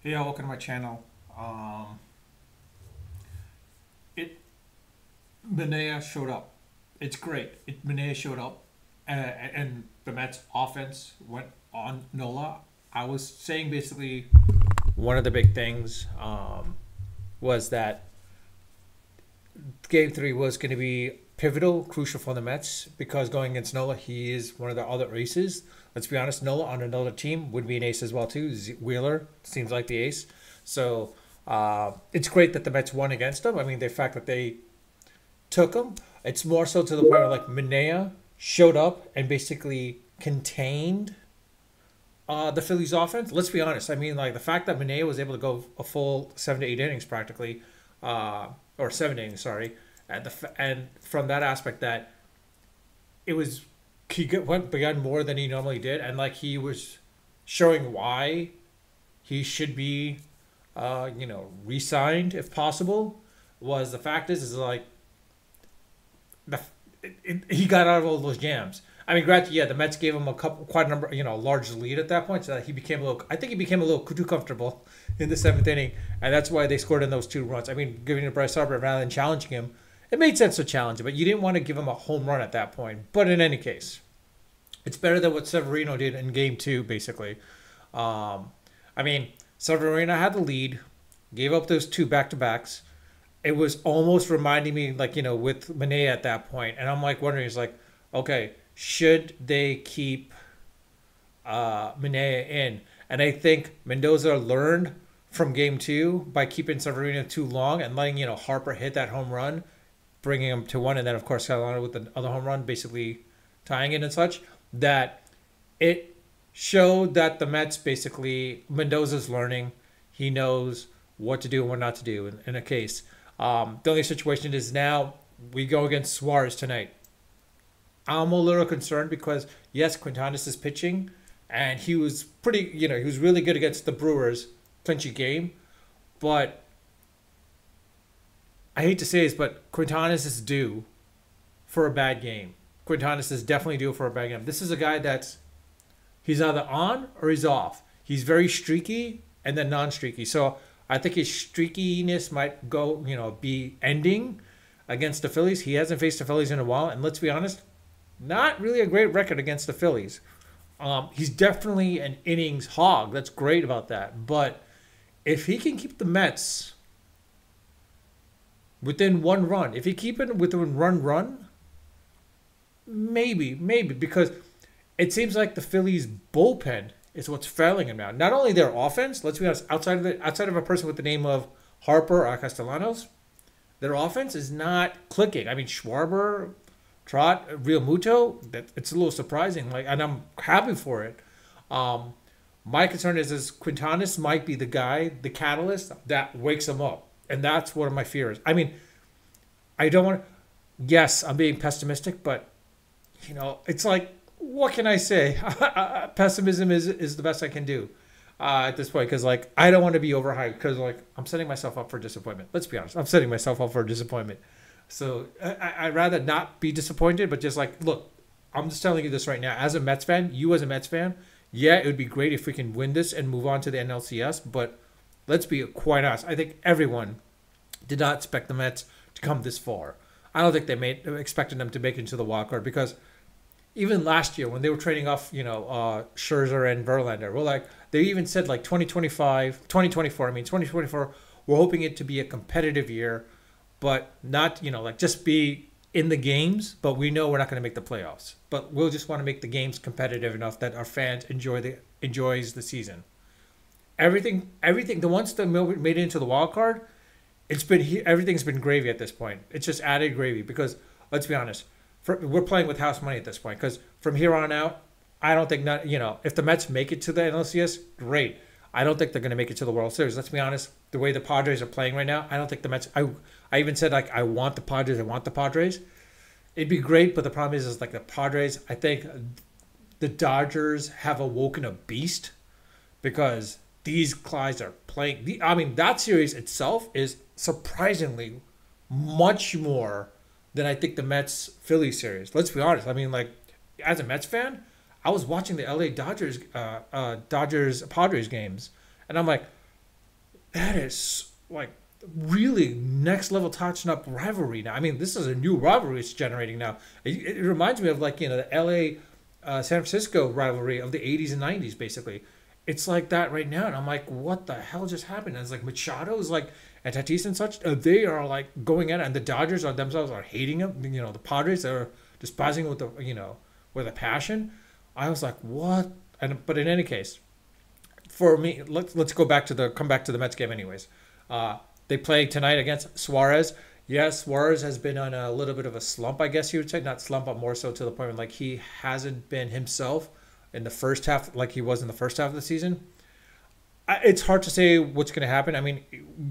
Hey, welcome to my channel. Um, it Manea showed up. It's great. Manea showed up, and the Mets offense went on Nola. I was saying basically one of the big things was that Game Three was going to be pivotal, crucial for the Mets because going against Nola, he is one of the other aces. Let's be honest, Nola on another team would be an ace as well too. Wheeler seems like the ace, so it's great that the Mets won against him. I mean, the fact that they took him, it's more so to the point where like Minea showed up and basically contained the Phillies offense. Let's be honest. I mean, like the fact that Minea was able to go a full 7 to 8 innings practically, or 7 innings, sorry, and from that aspect that it was went beyond more than he normally did, and like he was showing why he should be, re-signed if possible. Was the fact is like the he got out of all those jams. I mean, granted, yeah, the Mets gave him quite a number, large lead at that point, so that he became a little. I think he became a little too comfortable in the seventh inning, and that's why they scored in those 2 runs. I mean, giving it to Bryce Harper rather than challenging him, it made sense to challenge him, but you didn't want to give him a home run at that point. But in any case, it's better than what Severino did in Game Two, basically. I mean, Severino had the lead, gave up those two back to backs. It was almost reminding me, like, with Mane at that point. And I'm like wondering, it's like, okay, should they keep Mane in? And I think Mendoza learned from game two by keeping Severino too long and letting, Harper hit that home run, bringing him to one. And then, of course, Carolina with the other home run, basically tying it and such, that it showed that the Mets basically, Mendoza's learning. He knows what to do and what not to do in a case. The only situation is now we go against Suarez tonight. I'm a little concerned because, yes, Quintanas is pitching, and he was pretty, he was really good against the Brewers, clinchy game. But I hate to say this, but Quintanas is due for a bad game. Quintanas is definitely due for a bad game. This is a guy that's, he's either on or he's off. He's very streaky and then non-streaky. So I think his streakiness might go, be ending against the Phillies. He hasn't faced the Phillies in a while, and let's be honest, not really a great record against the Phillies. He's definitely an innings hog. That's great about that. But if he can keep the Mets within 1 run, if he keep it within run, maybe, because it seems like the Phillies bullpen is what's failing him now. Not only their offense, let's be honest, outside of a person with the name of Harper or Castellanos, their offense is not clicking. I mean, Schwarber, Trot, Real Muto, it's a little surprising. Like, and I'm happy for it. My concern is Quintanas might be the guy, the catalyst that wakes him up, and that's one of my fears. I mean, I don't want. Yes, I'm being pessimistic, but it's like, what can I say? Pessimism is the best I can do at this point, because like I don't want to be overhyped, because like I'm setting myself up for disappointment. Let's be honest, I'm setting myself up for disappointment. So I'd rather not be disappointed, but just like, look, I'm just telling you this right now. As a Mets fan, you as a Mets fan, yeah, it would be great if we can win this and move on to the NLCS. But let's be quite honest. I think everyone did not expect the Mets to come this far. I don't think they expected them to make it into the wild card, because even last year when they were trading off, Scherzer and Verlander, they even said like 2024, 2024, we're hoping it to be a competitive year, but not, like just be in the games, but we know we're not going to make the playoffs. But we'll just want to make the games competitive enough that our fans enjoys the season. Everything, the ones that made it into the wild card, everything's been gravy at this point. It's just added gravy, because let's be honest, we're playing with house money at this point, because from here on out, I don't think if the Mets make it to the NLCS, great. I don't think they're going to make it to the World Series. Let's be honest. The way the Padres are playing right now, I don't think the Mets. I even said like I want the Padres. I want the Padres. It'd be great, but the problem is like the Padres. I think the Dodgers have awoken a beast, because these guys are playing. I mean, that series itself is surprisingly much more than I think the Mets Philly series. Let's be honest. I mean, like, as a Mets fan, I was watching the LA Dodgers Padres games, and I'm like, that is like really next level touching up rivalry now. I mean, this is a new rivalry it's generating now. It reminds me of like the L.A. San Francisco rivalry of the 80s and 90s, basically. It's like that right now, and I'm like, what the hell just happened? And it's like Machado is like, and Tatis and such, they are like going at it, and the Dodgers are themselves are hating him. The Padres are despising him with with a passion. I was like, what? But in any case, for me, let's come back to the Mets game anyways. They play tonight against Suarez. Yes, Suarez has been on a little bit of a slump, I guess you would say. Not slump, but more so to the point where like he hasn't been himself in the first half like he was in the first half of the season. It's hard to say what's going to happen. I mean,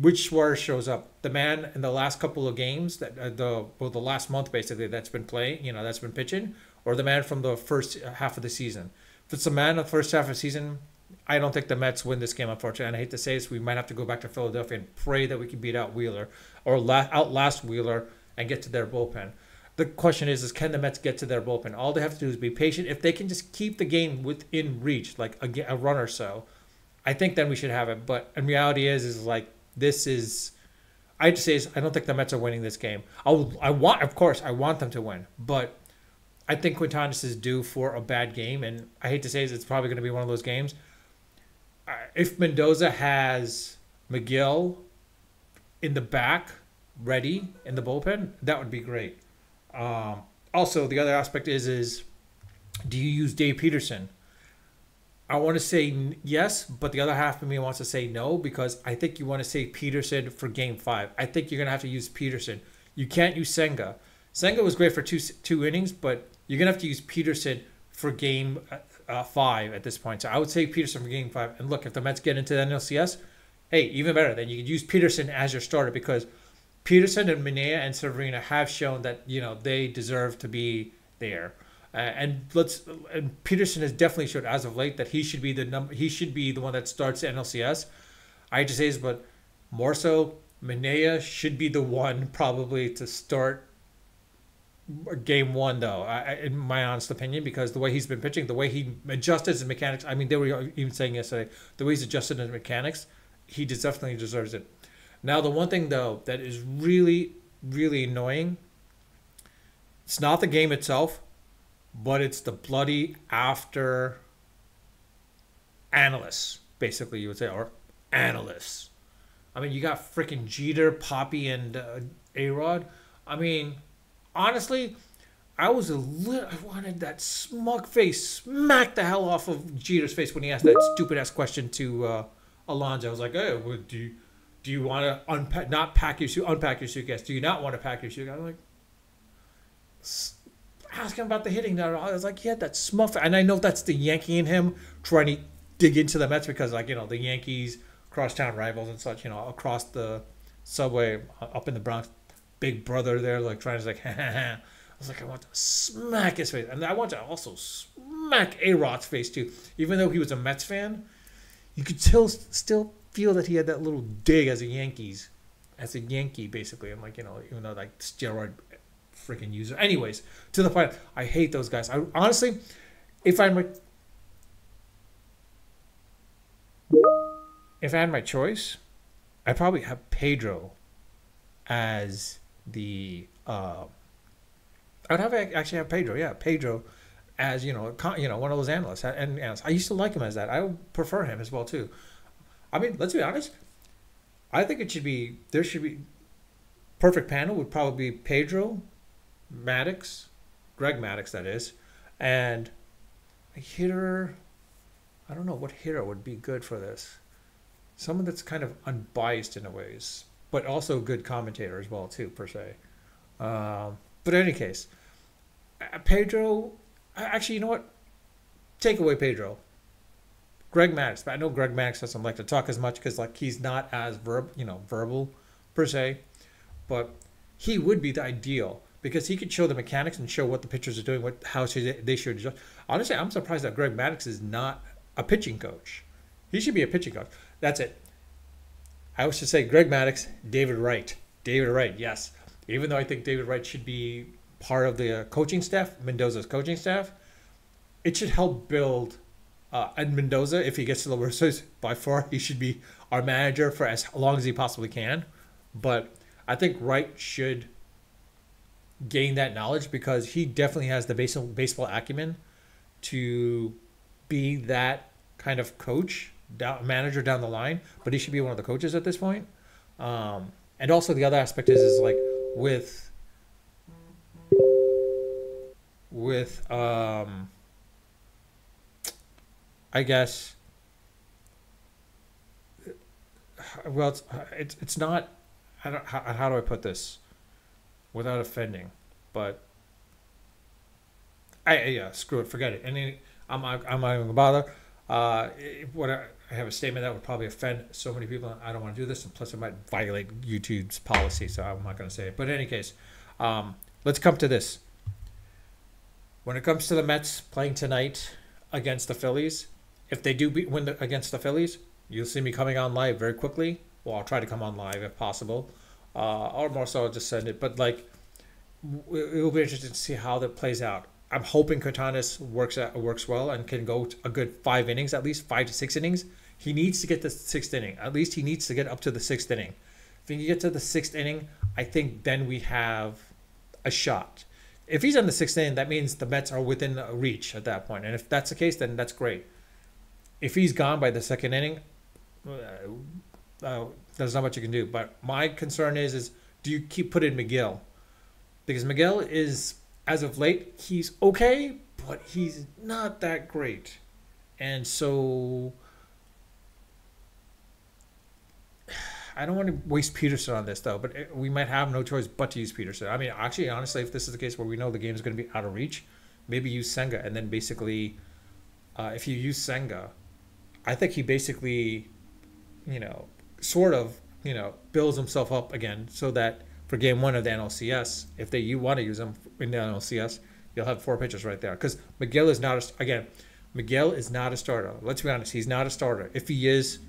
which Suarez shows up? The man in the last couple of games that the last month basically that's been playing, that's been pitching, or the man from the first half of the season. If it's the man in the first half of the season, I don't think the Mets win this game, unfortunately. And I hate to say this, we might have to go back to Philadelphia and pray that we can beat out Wheeler or outlast Wheeler and get to their bullpen. The question is can the Mets get to their bullpen? All they have to do is be patient. If they can just keep the game within reach, like a run or so, I think then we should have it. But in reality is like this is. I just say I don't think the Mets are winning this game. Of course, I want them to win, but I think Quintanas is due for a bad game, and I hate to say it's probably going to be one of those games. If Mendoza has Miguel in the back ready in the bullpen, that would be great. Also, the other aspect is do you use Dave Peterson? I want to say yes, but the other half of me wants to say no because I think you want to say Peterson for Game 5. I think you're going to have to use Peterson. You can't use Senga. Senga was great for two innings, but you're going to have to use Peterson for Game 5 at this point. So I would say Peterson for Game 5. And look, if the Mets get into the NLCS, hey, even better. Then you could use Peterson as your starter because Peterson and Minea and Severino have shown that they deserve to be there. And Peterson has definitely showed as of late that he should be the one that starts the NLCS. I just say this, but more so, Minea should be the one probably to start Game 1 though, in my honest opinion, because the way he's been pitching, the way he adjusted his mechanics. I mean, they were even saying yesterday the way he's adjusted his mechanics, he definitely deserves it. Now, the one thing though that is really, really annoying, it's not the game itself, but it's the bloody after analysts, basically you would say, or analysts. I mean, you got freaking Jeter, Poppy, and A-Rod. I mean, honestly, I wanted that smug face smack the hell off of Jeter's face when he asked that stupid ass question to Alonso. I was like, hey, well, do you want to unpack your suitcase? Do you not want to pack your suitcase? I'm like, ask him about the hitting. I was like, yeah, that smug face. And I know that's the Yankee in him trying to dig into the Mets because, like, the Yankees crosstown rivals and such, across the subway up in the Bronx. Big brother there, like trying to like, I was like, I want to smack his face, and I want to also smack A-Rod's face too. Even though he was a Mets fan, you could still feel that he had that little dig as a Yankee basically. I'm like, even though like steroid freaking user. Anyways, to the point, I hate those guys. I honestly, if I had my choice, I'd probably have Pedro as I'd actually have Pedro. Yeah, Pedro as one of those analysts. And I used to like him as that. I would prefer him as well too. I mean, let's be honest. I think there should be perfect panel would probably be Pedro, Maddox, Greg Maddox that is, and a hitter. I don't know what hitter would be good for this. Someone that's kind of unbiased in a ways, but also a good commentator as well too, per se. But in any case, Pedro. Actually, you know what? Take away Pedro. Greg Maddox. But I know Greg Maddox doesn't like to talk as much because like he's not as verbal per se, but he would be the ideal because he could show the mechanics and show what the pitchers are doing, how they should adjust. Honestly, I'm surprised that Greg Maddox is not a pitching coach. He should be a pitching coach. That's it. I should say Greg Maddox, David Wright. David Wright, yes. Even though I think David Wright should be part of the coaching staff, Mendoza's coaching staff, it should help build And Mendoza, if he gets to the World Series, by far he should be our manager for as long as he possibly can. But I think Wright should gain that knowledge because he definitely has the baseball acumen to be that kind of coach, manager down the line. But he should be one of the coaches at this point. And also the other aspect is like with with I guess well it's not I don't how do I put this without offending, but yeah, screw it, forget it. I'm not even gonna bother. What I have a statement that would probably offend so many people. I don't want to do this, and plus it might violate YouTube's policy, so I'm not going to say it. But in any case, let's come to this. When it comes to the Mets playing tonight against the Phillies, if they do against the Phillies, you'll see me coming on live very quickly. Well, I'll try to come on live if possible, or more so I'll just send it. But like, it will be interesting to see how that plays out. I'm hoping Cortanis works well and can go a good 5 innings, at least 5 to 6 innings. He needs to get the sixth inning. At least he needs to get up to the sixth inning. If he can get to the sixth inning, I think then we have a shot. If he's on the sixth inning, that means the Mets are within reach at that point. And if that's the case, then that's great. If he's gone by the second inning, there's not much you can do. But my concern is do you keep putting Miguel? Because Miguel is, as of late, he's okay, but he's not that great. And so I don't want to waste Peterson on this, though, but we might have no choice but to use Peterson. I mean, actually, honestly, if this is the case where we know the game is going to be out of reach, maybe use Senga. And then basically, if you use Senga, I think he basically, sort of, builds himself up again so that for game one of the NLCS, if you want to use him in the NLCS, you'll have 4 pitchers right there. Because Miguel is not a starter. Let's be honest, he's not a starter. If he is,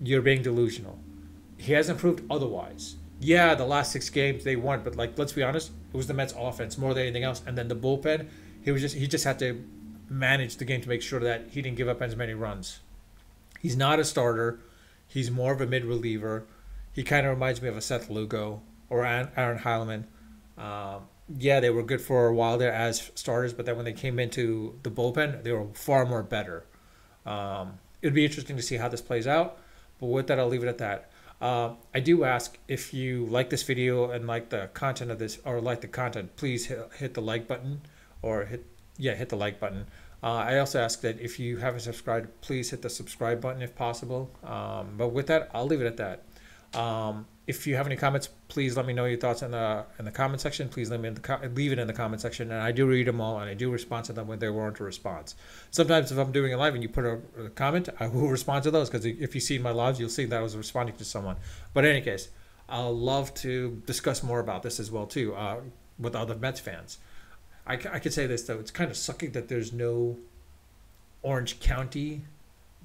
you're being delusional. He hasn't proved otherwise. Yeah, the last 6 games they won, but like, let's be honest, it was the Mets offense more than anything else. And then the bullpen, he just had to manage the game to make sure that he didn't give up as many runs. He's not a starter. He's more of a mid reliever. He kind of reminds me of a Seth Lugo or Aaron Heilman. Yeah, they were good for a while there as starters, but then when they came into the bullpen, they were far more better. It'd be interesting to see how this plays out, but with that, I'll leave it at that. I do ask if you like this video and like the content of this, or like the content, please hit the like button, or hit the like button. I also ask that if you haven't subscribed, please hit the subscribe button if possible. But with that, I'll leave it at that. If you have any comments, please let me know your thoughts in the comment section. Please leave it in the comment section, and I do read them all, and I do respond to them when they warrant a response. Sometimes if I'm doing a live and you put a comment, I will respond to those, because if you see my lives, you'll see that I was responding to someone. But in any case, I'll love to discuss more about this as well too, with other Mets fans. I could say this though, it's kind of sucking that there's no Orange County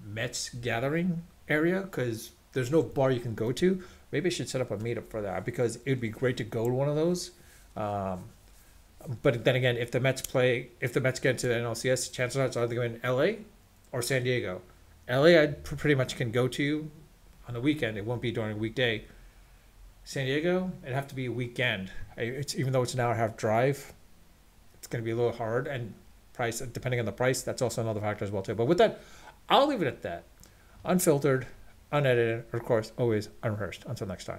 Mets gathering area, because there's no bar you can go to. Maybe I should set up a meetup for that, because it would be great to go to one of those. But then again, if the Mets get into the NLCS, chances are it's either going to LA or San Diego. LA I pretty much can go to on the weekend. It won't be during a weekday. San Diego, it'd have to be a weekend. Even though it's an hour and a half drive, it's going to be a little hard, and price, depending on the price, that's also another factor as well too. But with that, I'll leave it at that. Unfiltered, unedited, of course, always unrehearsed. Until next time.